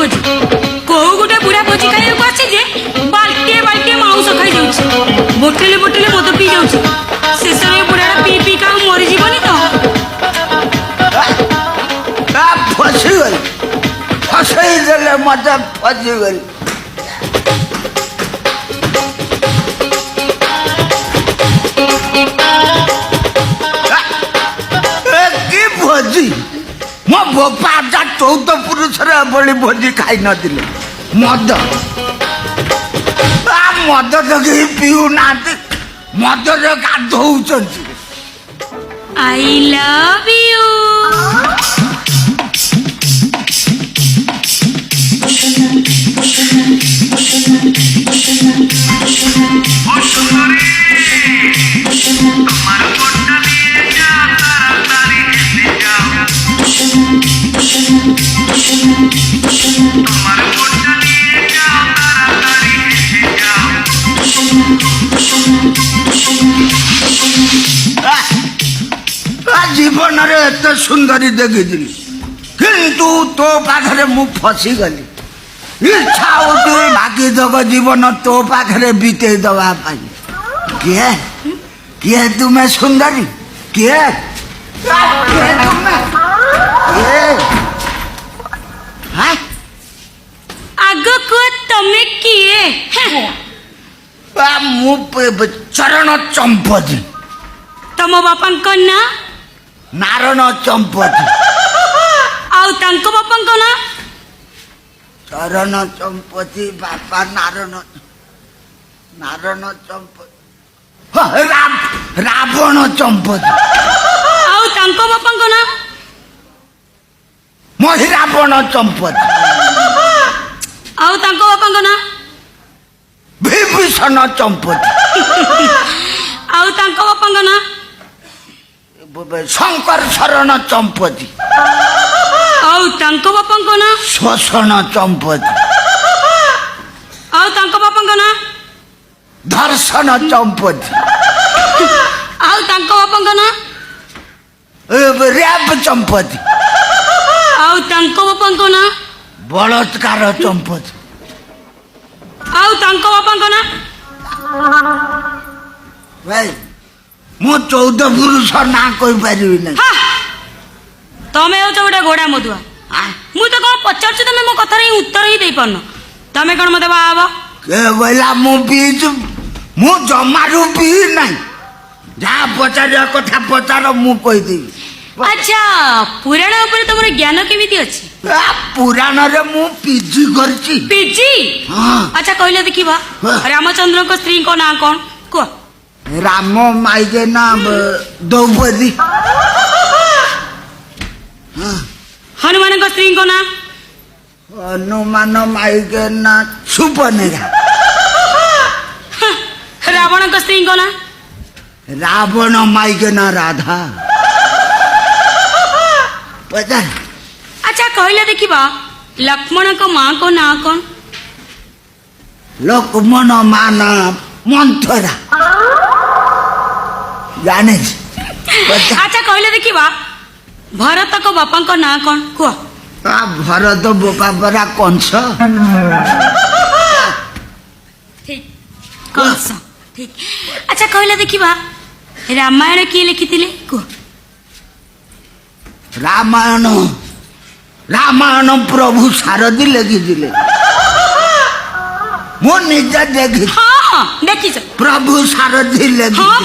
भोजी को गोटे बुढ़ा भोजी खाई आसी जे बाल्टे बाल्टे माउस खाई जाऊँ बोटेले बोटेले मद पी जाऊँ शेष में बुढ़ा पी पी का मरी जीवनी तो फसीगल फसईदेले मत फसीगल कि भोजी मो बापा 14 पुरुष बड़ी भोजी खाई नथिले मद मद तो कहीं पीऊ ना मद गाधौं आई लव यू जीवन एत सुंदरी देखी किंतु तो पाखे मु फसीगली इच्छा हो बाकी तक जीवन तो पाखे बीते दवा किए किए तुम्हें सुंदरी किए आग को तमे किए मु चरण चंपती तम बापा ना नारायण चंपती आउ तांको बापा ना चरण चंपती बापा नारायण नारायण चंपती रावण चंपती आउ तांको बापा ना महिरावण चंपती आउ तांको बापा ना विभीषण चंपती आउ तांको बापा ना शंकर शरण चंपती आउ तांको बापा ना शोषण चंपती आउ तांको बापा ना दर्शन चंपती आउ तांको बापा ना रैप चंपती आउ तांको बापा ना बलात्कार चंपती आउ तांको बापा ना भाई मु 14 पुरुष ना कोई पारिबी ना तमे हो गोटे घोड़ा मधुआ मु तो कौन पचार तुम मो कथार उत्तर ही दे पारन तमे कौन मत बाबा के बोला मु पीच मु जमारू पी नहीं जहाँ पचार कथा पचार मु कही देबी अच्छा पुराण ऊपर तुम ज्ञान केमिति अछि पुराण रे मु पीजी करची पीजी अच्छा कहले देखिबा रामचंद्र को स्त्री को ना कौन को राम माई के नाम द्रौपदी हनुमान को स्त्री को नाम हनुमान माई के नाम सुपनेगा रावण को स्त्री को नाम रावण माई के नाम राधा पता अच्छा कहले देखिबा लक्ष्मण को माँ को ना कौन लक्ष्मण माँ नाम मंथरा जाने अच्छा कहले देखिबा भरत को बापा को ना कौन को भरत बोपा परा कंस ठीक कंस ठीक अच्छा कहले देखिबा रामायण किए लिखिथिले को रामायण रामायण प्रभु सारथी लिखिथिले मो निज देखी हाँ देखी प्रभु सारथी लिखि हाँ